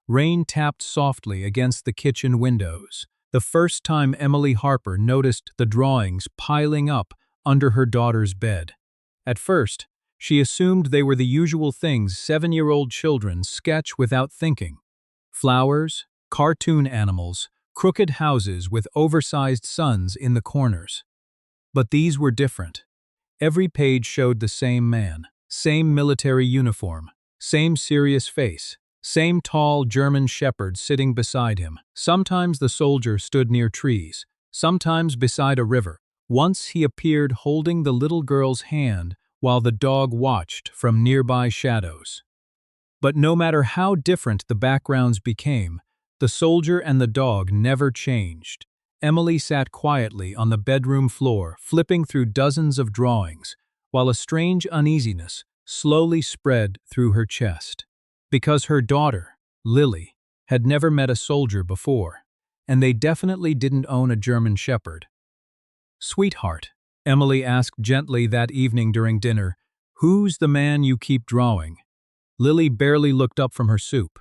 Rain tapped softly against the kitchen windows. The first time Emily Harper noticed the drawings piling up under her daughter's bed. At first, she assumed they were the usual things 7-year-old children sketch without thinking. Flowers, cartoon animals, crooked houses with oversized suns in the corners. But these were different. Every page showed the same man, same military uniform, same serious face, same tall German shepherd sitting beside him. Sometimes the soldier stood near trees, sometimes beside a river. Once he appeared holding the little girl's hand while the dog watched from nearby shadows. But no matter how different the backgrounds became, the soldier and the dog never changed. Emily sat quietly on the bedroom floor, flipping through dozens of drawings, while a strange uneasiness slowly spread through her chest. Because her daughter, Lily, had never met a soldier before, and they definitely didn't own a German shepherd. "Sweetheart," Emily asked gently that evening during dinner, "who's the man you keep drawing?" Lily barely looked up from her soup.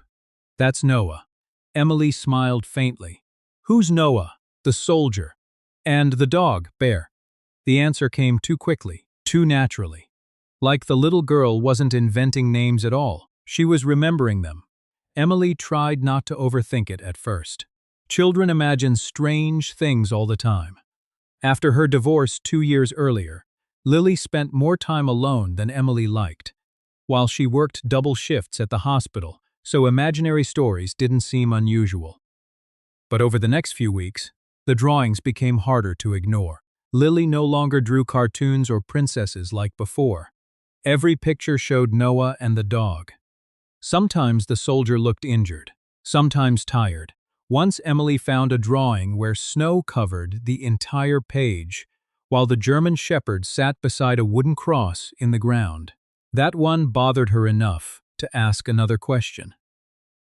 "That's Noah." Emily smiled faintly. "Who's Noah?" "The soldier." "And the dog, Bear?" The answer came too quickly, too naturally. Like the little girl wasn't inventing names at all, she was remembering them. Emily tried not to overthink it at first. Children imagine strange things all the time. After her divorce 2 years earlier, Lily spent more time alone than Emily liked, while she worked double shifts at the hospital, so imaginary stories didn't seem unusual. But over the next few weeks, the drawings became harder to ignore. Lily no longer drew cartoons or princesses like before. Every picture showed Noah and the dog. Sometimes the soldier looked injured, sometimes tired. Once Emily found a drawing where snow covered the entire page, while the German shepherd sat beside a wooden cross in the ground. That one bothered her enough to ask another question.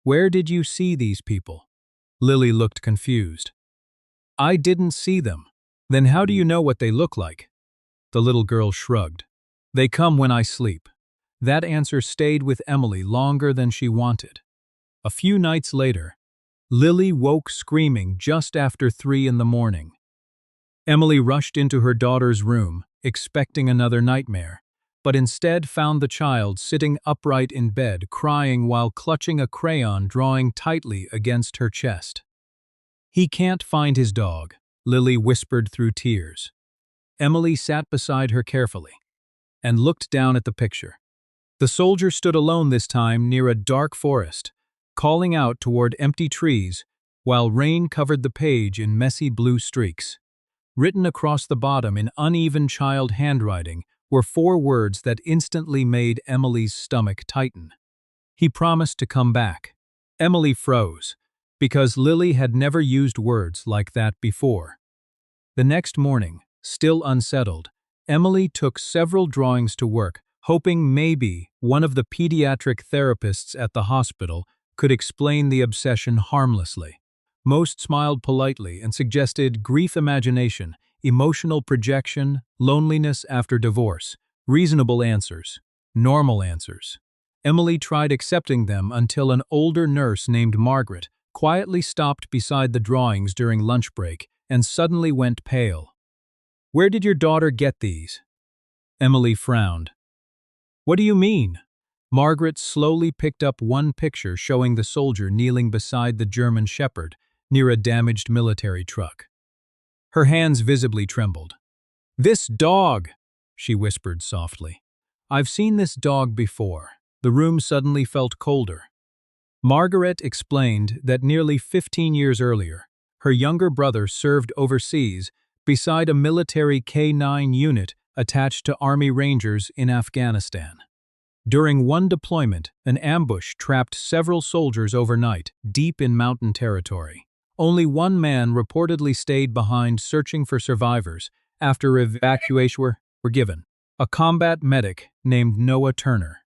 "Where did you see these people?" Lily looked confused. "I didn't see them." "Then how do you know what they look like?" The little girl shrugged. "They come when I sleep." That answer stayed with Emily longer than she wanted. A few nights later, Lily woke screaming just after 3 in the morning. Emily rushed into her daughter's room, expecting another nightmare, but instead found the child sitting upright in bed, crying while clutching a crayon drawing tightly against her chest. "He can't find his dog," Lily whispered through tears. Emily sat beside her carefully and looked down at the picture. The soldier stood alone this time near a dark forest, calling out toward empty trees while rain covered the page in messy blue streaks. Written across the bottom in uneven child handwriting were 4 words that instantly made Emily's stomach tighten. "He promised to come back." Emily froze, because Lily had never used words like that before. The next morning, still unsettled, Emily took several drawings to work, hoping maybe one of the pediatric therapists at the hospital could explain the obsession harmlessly. Most smiled politely and suggested grief imagination, emotional projection, loneliness after divorce. Reasonable answers. Normal answers. Emily tried accepting them until an older nurse named Margaret quietly stopped beside the drawings during lunch break and suddenly went pale. "Where did your daughter get these?" Emily frowned. "What do you mean?" Margaret slowly picked up one picture showing the soldier kneeling beside the German shepherd near a damaged military truck. Her hands visibly trembled. "This dog," she whispered softly. "I've seen this dog before." The room suddenly felt colder. Margaret explained that nearly 15 years earlier, her younger brother served overseas beside a military K-9 unit attached to Army Rangers in Afghanistan. During one deployment, an ambush trapped several soldiers overnight, deep in mountain territory. Only one man reportedly stayed behind searching for survivors after evacuation were given, a combat medic named Noah Turner.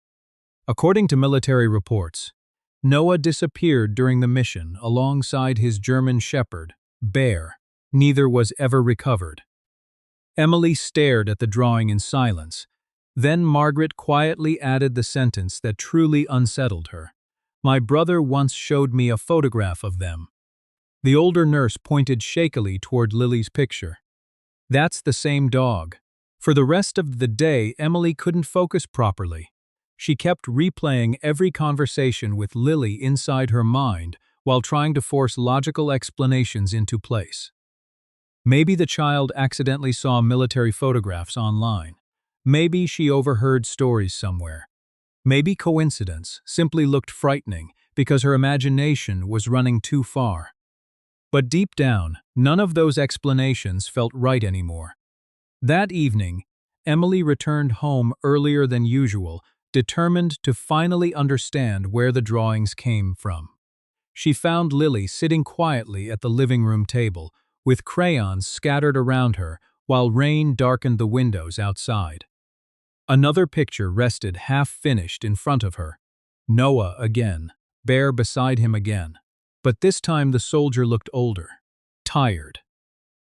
According to military reports, Noah disappeared during the mission alongside his German shepherd, Bear. Neither was ever recovered. Emily stared at the drawing in silence. Then Margaret quietly added the sentence that truly unsettled her. My brother once showed me a photograph of them. The older nurse pointed shakily toward Lily's picture. That's the same dog. For the rest of the day, Emily couldn't focus properly. She kept replaying every conversation with Lily inside her mind while trying to force logical explanations into place. Maybe the child accidentally saw military photographs online. Maybe she overheard stories somewhere. Maybe coincidence simply looked frightening because her imagination was running too far. But deep down, none of those explanations felt right anymore. That evening, Emily returned home earlier than usual, determined to finally understand where the drawings came from. She found Lily sitting quietly at the living room table, with crayons scattered around her while rain darkened the windows outside. Another picture rested half-finished in front of her. Noah again, Bear beside him again. But this time the soldier looked older, tired.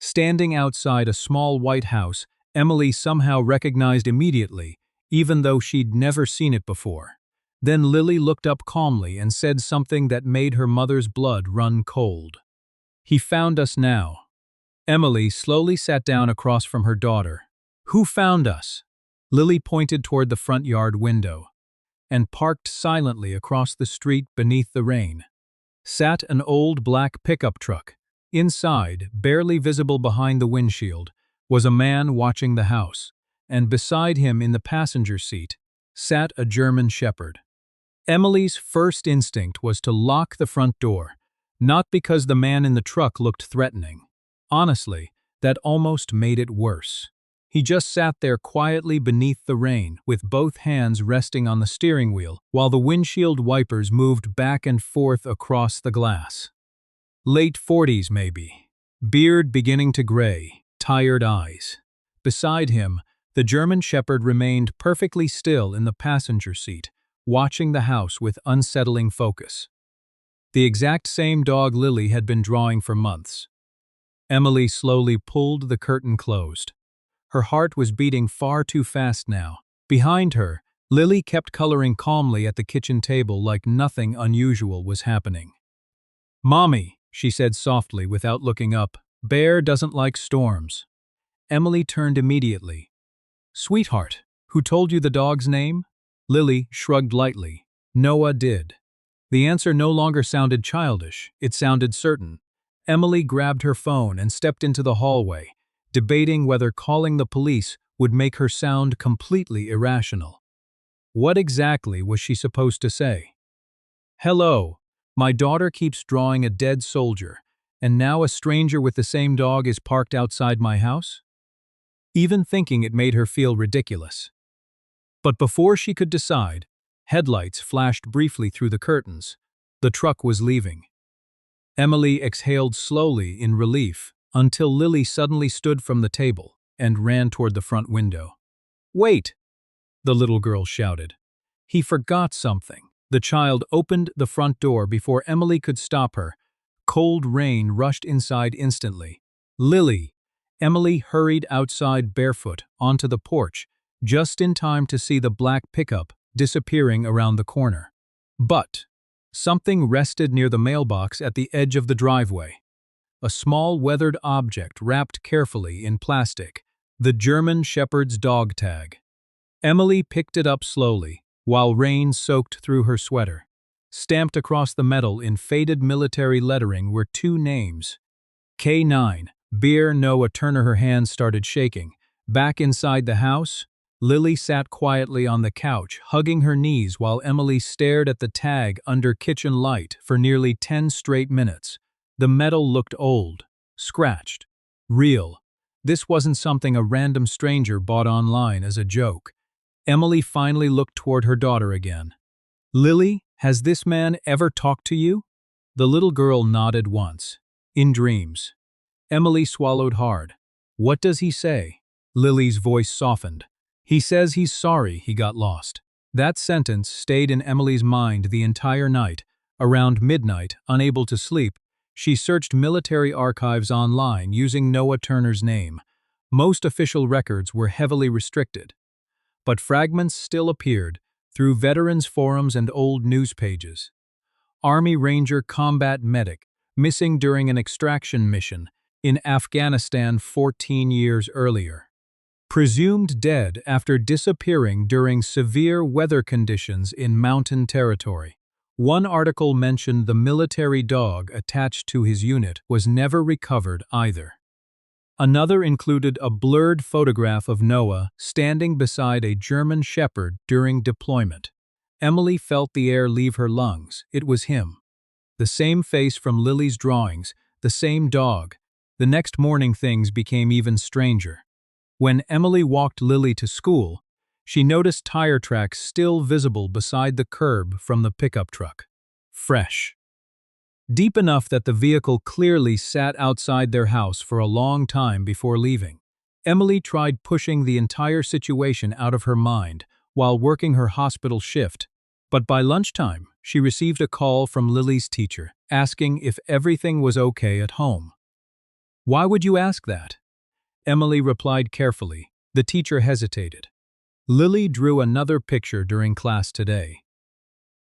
Standing outside a small white house, Emily somehow recognized immediately, even though she'd never seen it before. Then Lily looked up calmly and said something that made her mother's blood run cold. "He found us now." Emily slowly sat down across from her daughter. "Who found us?" Lily pointed toward the front yard window. And parked silently across the street beneath the rain sat an old black pickup truck. Inside, barely visible behind the windshield, was a man watching the house, and beside him in the passenger seat sat a German shepherd. Emily's first instinct was to lock the front door, not because the man in the truck looked threatening. Honestly, that almost made it worse. He just sat there quietly beneath the rain, with both hands resting on the steering wheel, while the windshield wipers moved back and forth across the glass. Late 40s maybe. Beard beginning to gray, tired eyes. Beside him, the German shepherd remained perfectly still in the passenger seat, watching the house with unsettling focus. The exact same dog Lily had been drawing for months. Emily slowly pulled the curtain closed. Her heart was beating far too fast now. Behind her, Lily kept coloring calmly at the kitchen table like nothing unusual was happening. "Mommy," she said softly without looking up, "Bear doesn't like storms." Emily turned immediately. "Sweetheart, who told you the dog's name?" Lily shrugged lightly. "Noah did." The answer no longer sounded childish, it sounded certain. Emily grabbed her phone and stepped into the hallway, debating whether calling the police would make her sound completely irrational. What exactly was she supposed to say? "Hello, my daughter keeps drawing a dead soldier, and now a stranger with the same dog is parked outside my house?" Even thinking it made her feel ridiculous. But before she could decide, headlights flashed briefly through the curtains. The truck was leaving. Emily exhaled slowly in relief until Lily suddenly stood from the table and ran toward the front window. "Wait!" the little girl shouted. "He forgot something." The child opened the front door before Emily could stop her. Cold rain rushed inside instantly. "Lily!" Emily hurried outside barefoot onto the porch, just in time to see the black pickup disappearing around the corner. But something rested near the mailbox at the edge of the driveway. A small weathered object wrapped carefully in plastic, the German shepherd's dog tag. Emily picked it up slowly, while rain soaked through her sweater. Stamped across the metal in faded military lettering were two names. K9, Beer Noah Turner. Her hands started shaking. Back inside the house, Lily sat quietly on the couch, hugging her knees while Emily stared at the tag under kitchen light for nearly 10 straight minutes. The metal looked old, scratched, real. This wasn't something a random stranger bought online as a joke. Emily finally looked toward her daughter again. "Lily, has this man ever talked to you?" The little girl nodded once. "In dreams." Emily swallowed hard. "What does he say?" Lily's voice softened. "He says he's sorry he got lost." That sentence stayed in Emily's mind the entire night. Around midnight, unable to sleep, she searched military archives online using Noah Turner's name. Most official records were heavily restricted, but fragments still appeared through veterans' forums and old news pages. Army Ranger combat medic, missing during an extraction mission in Afghanistan 14 years earlier. Presumed dead after disappearing during severe weather conditions in mountain territory. One article mentioned the military dog attached to his unit was never recovered either. Another included a blurred photograph of Noah standing beside a German shepherd during deployment. Emily felt the air leave her lungs. It was him. The same face from Lily's drawings, the same dog. The next morning things became even stranger. When Emily walked Lily to school, she noticed tire tracks still visible beside the curb from the pickup truck. Fresh. Deep enough that the vehicle clearly sat outside their house for a long time before leaving. Emily tried pushing the entire situation out of her mind while working her hospital shift, but by lunchtime, she received a call from Lily's teacher asking if everything was okay at home. "Why would you ask that?" Emily replied carefully. The teacher hesitated. "Lily drew another picture during class today."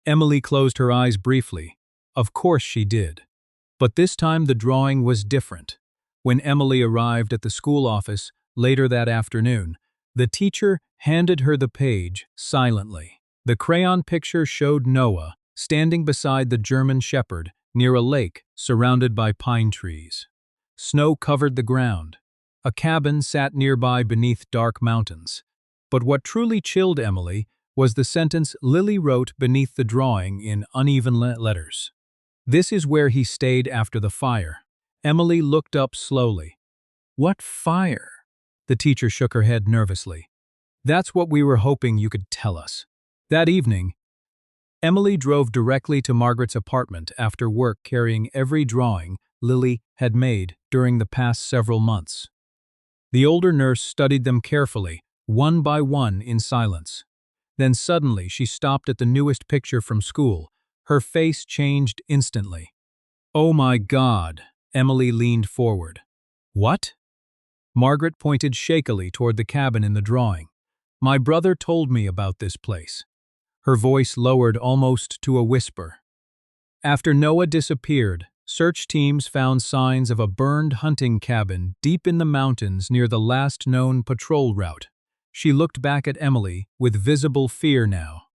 Emily closed her eyes briefly. Of course she did. But this time the drawing was different. When Emily arrived at the school office later that afternoon, the teacher handed her the page silently. The crayon picture showed Noah standing beside the German shepherd near a lake surrounded by pine trees. Snow covered the ground. A cabin sat nearby beneath dark mountains. But what truly chilled Emily was the sentence Lily wrote beneath the drawing in uneven letters. "This is where he stayed after the fire." Emily looked up slowly. "What fire?" The teacher shook her head nervously. "That's what we were hoping you could tell us." That evening, Emily drove directly to Margaret's apartment after work carrying every drawing Lily had made during the past several months. The older nurse studied them carefully, one by one in silence. Then suddenly she stopped at the newest picture from school. Her face changed instantly. "Oh my God!" Emily leaned forward. "What?" Margaret pointed shakily toward the cabin in the drawing. "My brother told me about this place." Her voice lowered almost to a whisper. After Noah disappeared, search teams found signs of a burned hunting cabin deep in the mountains near the last known patrol route. She looked back at Emily with visible fear now.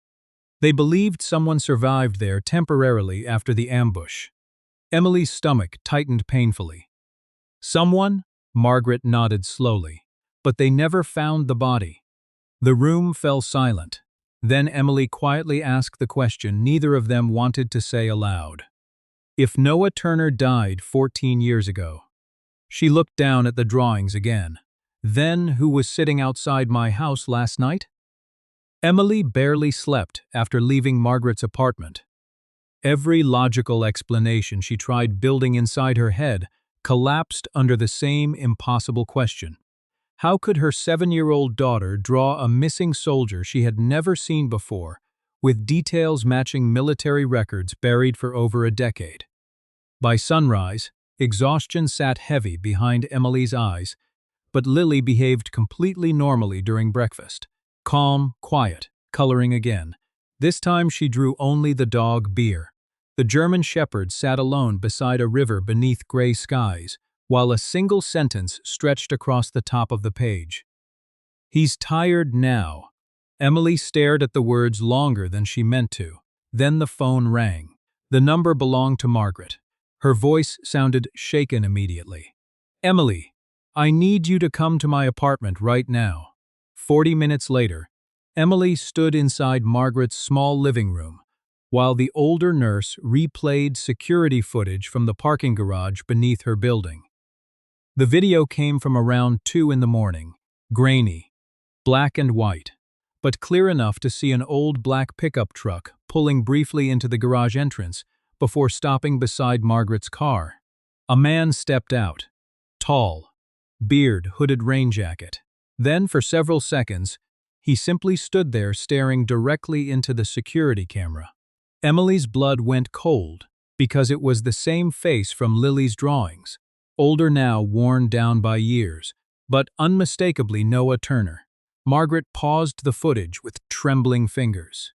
They believed someone survived there temporarily after the ambush. Emily's stomach tightened painfully. "Someone?" Margaret nodded slowly. "But they never found the body." The room fell silent. Then Emily quietly asked the question neither of them wanted to say aloud. "If Noah Turner died 14 years ago?" She looked down at the drawings again. "Then who was sitting outside my house last night?" Emily barely slept after leaving Margaret's apartment. Every logical explanation she tried building inside her head collapsed under the same impossible question. How could her 7-year-old daughter draw a missing soldier she had never seen before, with details matching military records buried for over a decade? By sunrise, exhaustion sat heavy behind Emily's eyes, but Lily behaved completely normally during breakfast. Calm, quiet, coloring again. This time she drew only the dog Beer. The German shepherd sat alone beside a river beneath gray skies, while a single sentence stretched across the top of the page. "He's tired now." Emily stared at the words longer than she meant to. Then the phone rang. The number belonged to Margaret. Her voice sounded shaken immediately. "Emily, I need you to come to my apartment right now." 40 minutes later, Emily stood inside Margaret's small living room, while the older nurse replayed security footage from the parking garage beneath her building. The video came from around 2 in the morning, grainy, black and white, but clear enough to see an old black pickup truck pulling briefly into the garage entrance before stopping beside Margaret's car. A man stepped out, tall, beard, hooded rain jacket. Then, for several seconds, he simply stood there staring directly into the security camera. Emily's blood went cold because it was the same face from Lily's drawings, older now, worn down by years, but unmistakably Noah Turner. Margaret paused the footage with trembling fingers.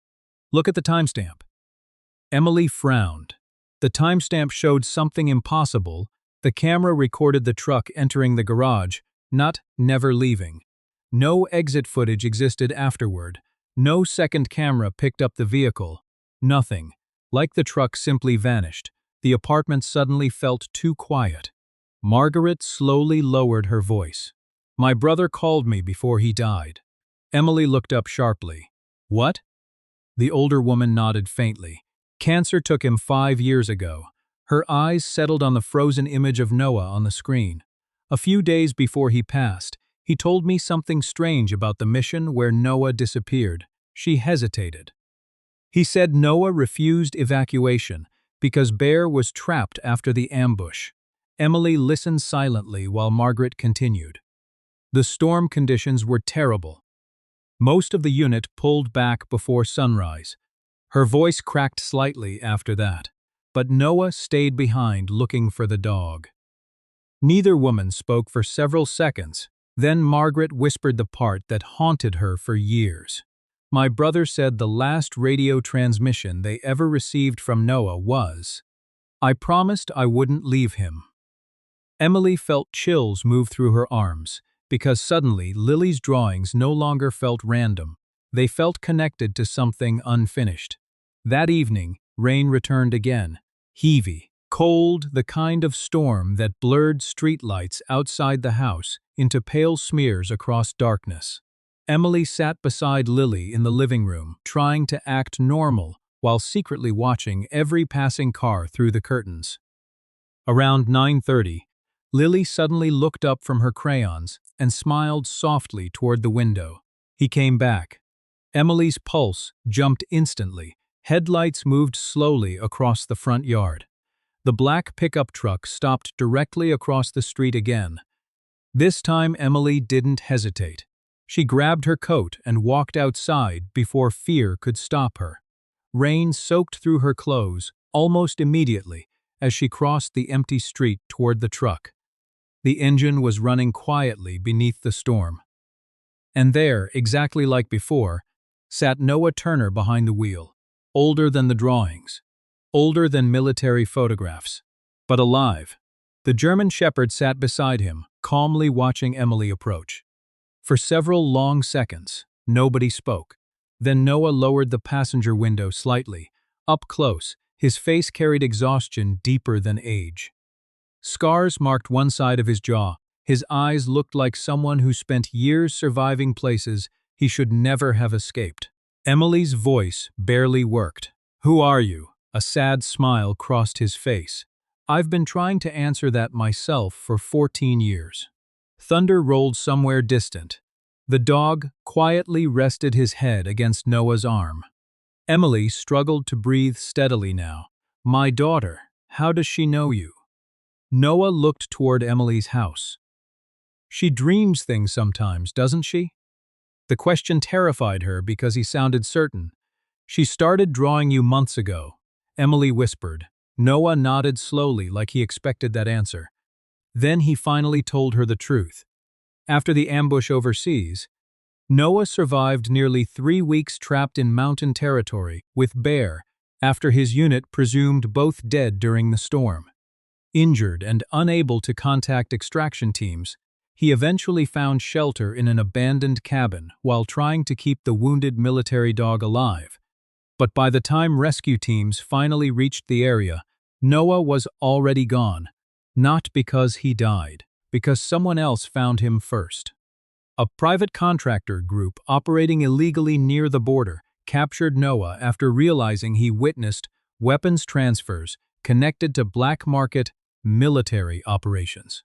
"Look at the timestamp." Emily frowned. The timestamp showed something impossible. The camera recorded the truck entering the garage, not never leaving. No exit footage existed afterward. No second camera picked up the vehicle. Nothing. Like the truck simply vanished. The apartment suddenly felt too quiet. Margaret slowly lowered her voice. "My brother called me before he died." Emily looked up sharply. "What?" The older woman nodded faintly. "Cancer took him 5 years ago." Her eyes settled on the frozen image of Noah on the screen. "A few days before he passed, he told me something strange about the mission where Noah disappeared." She hesitated. "He said Noah refused evacuation because Bear was trapped after the ambush." Emily listened silently while Margaret continued. "The storm conditions were terrible. Most of the unit pulled back before sunrise." Her voice cracked slightly after that. "But Noah stayed behind looking for the dog." Neither woman spoke for several seconds. Then Margaret whispered the part that haunted her for years. "My brother said the last radio transmission they ever received from Noah was, 'I promised I wouldn't leave him.'" Emily felt chills move through her arms, because suddenly Lily's drawings no longer felt random. They felt connected to something unfinished. That evening, rain returned again. Heavy, cold, the kind of storm that blurred streetlights outside the house into pale smears across darkness. Emily sat beside Lily in the living room, trying to act normal while secretly watching every passing car through the curtains. Around 9:30, Lily suddenly looked up from her crayons and smiled softly toward the window. He came back. Emily's pulse jumped instantly. Headlights moved slowly across the front yard. The black pickup truck stopped directly across the street again. This time Emily didn't hesitate. She grabbed her coat and walked outside before fear could stop her. Rain soaked through her clothes almost immediately as she crossed the empty street toward the truck. The engine was running quietly beneath the storm. And there, exactly like before, sat Noah Turner behind the wheel, older than the drawings, older than military photographs, but alive. The German shepherd sat beside him, calmly watching Emily approach. For several long seconds, nobody spoke. Then Noah lowered the passenger window slightly. Up close, his face carried exhaustion deeper than age. Scars marked one side of his jaw. His eyes looked like someone who spent years surviving places he should never have escaped. Emily's voice barely worked. "Who are you?" A sad smile crossed his face. "I've been trying to answer that myself for 14 years." Thunder rolled somewhere distant. The dog quietly rested his head against Noah's arm. Emily struggled to breathe steadily now. "My daughter, how does she know you?" Noah looked toward Emily's house. "She dreams things sometimes, doesn't she?" The question terrified her because he sounded certain. "She started drawing you months ago," Emily whispered. Noah nodded slowly like he expected that answer. Then he finally told her the truth. After the ambush overseas, Noah survived nearly 3 weeks trapped in mountain territory with Bear after his unit presumed both dead during the storm. Injured and unable to contact extraction teams, he eventually found shelter in an abandoned cabin while trying to keep the wounded military dog alive. But by the time rescue teams finally reached the area, Noah was already gone. Not because he died, because someone else found him first. A private contractor group operating illegally near the border captured Noah after realizing he witnessed weapons transfers connected to black market military operations.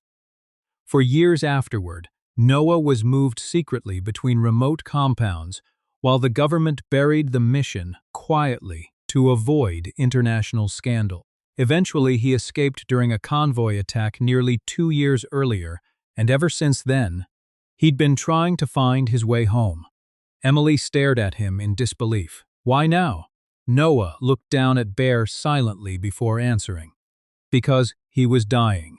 For years afterward, Noah was moved secretly between remote compounds while the government buried the mission quietly to avoid international scandal. Eventually, he escaped during a convoy attack nearly 2 years earlier, and ever since then, he'd been trying to find his way home. Emily stared at him in disbelief. "Why now?" Noah looked down at Bear silently before answering. "Because he was dying."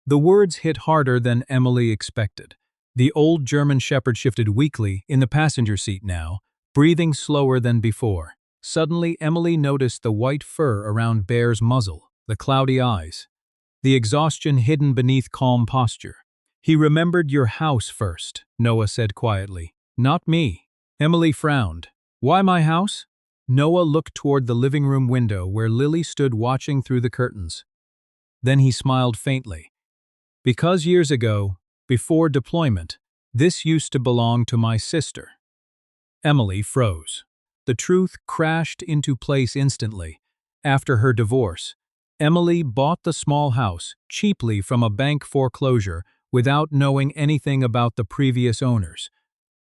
The words hit harder than Emily expected. The old German shepherd shifted weakly in the passenger seat now, breathing slower than before. Suddenly, Emily noticed the white fur around Bear's muzzle, the cloudy eyes, the exhaustion hidden beneath calm posture. "He remembered your house first," Noah said quietly. "Not me." Emily frowned. "Why my house?" Noah looked toward the living room window where Lily stood watching through the curtains. Then he smiled faintly. "Because years ago, before deployment, this used to belong to my sister." Emily froze. The truth crashed into place instantly. After her divorce, Emily bought the small house cheaply from a bank foreclosure without knowing anything about the previous owners.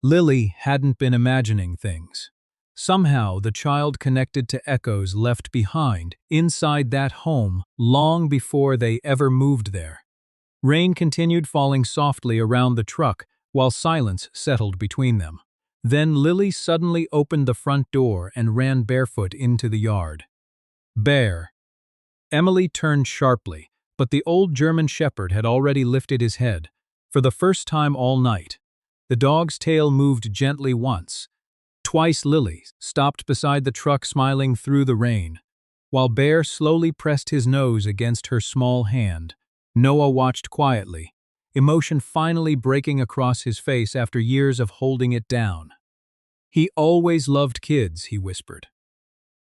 Lily hadn't been imagining things. Somehow, the child connected to echoes left behind inside that home long before they ever moved there. Rain continued falling softly around the truck while silence settled between them. Then Lily suddenly opened the front door and ran barefoot into the yard. "Bear." Emily turned sharply, but the old German shepherd had already lifted his head. For the first time all night, the dog's tail moved gently once. Twice Lily stopped beside the truck smiling through the rain, while Bear slowly pressed his nose against her small hand. Noah watched quietly, emotion finally breaking across his face after years of holding it down. "He always loved kids," he whispered.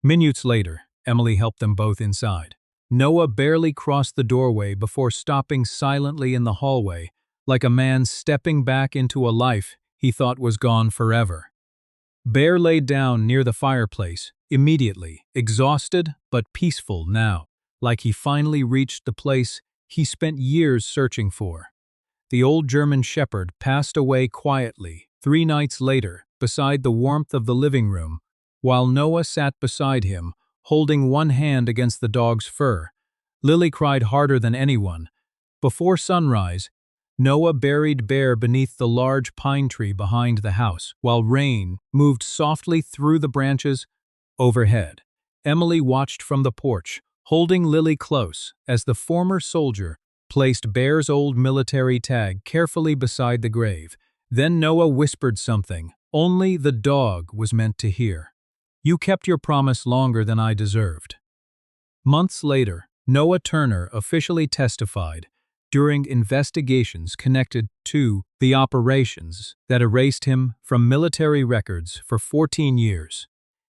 Minutes later, Emily helped them both inside. Noah barely crossed the doorway before stopping silently in the hallway, like a man stepping back into a life he thought was gone forever. Bear laid down near the fireplace, immediately, exhausted but peaceful now, like he finally reached the place he spent years searching for. The old German shepherd passed away quietly 3 nights later beside the warmth of the living room, while Noah sat beside him, holding one hand against the dog's fur. Lily cried harder than anyone. Before sunrise, Noah buried Bear beneath the large pine tree behind the house, while rain moved softly through the branches overhead. Emily watched from the porch, holding Lily close as the former soldier placed Bear's old military tag carefully beside the grave. Then Noah whispered something only the dog was meant to hear. "You kept your promise longer than I deserved." Months later, Noah Turner officially testified during investigations connected to the operations that erased him from military records for 14 years.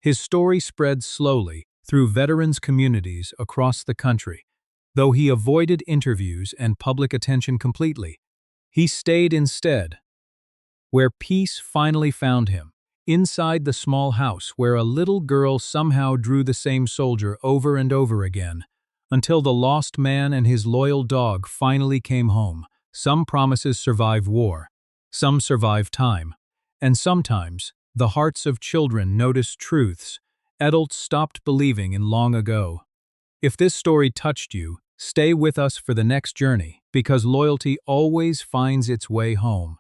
His story spread slowly through veterans' communities across the country. Though he avoided interviews and public attention completely, he stayed instead where peace finally found him, inside the small house where a little girl somehow drew the same soldier over and over again, until the lost man and his loyal dog finally came home. Some promises survive war, some survive time, and sometimes the hearts of children notice truths adults stopped believing in long ago. If this story touched you, stay with us for the next journey, because loyalty always finds its way home.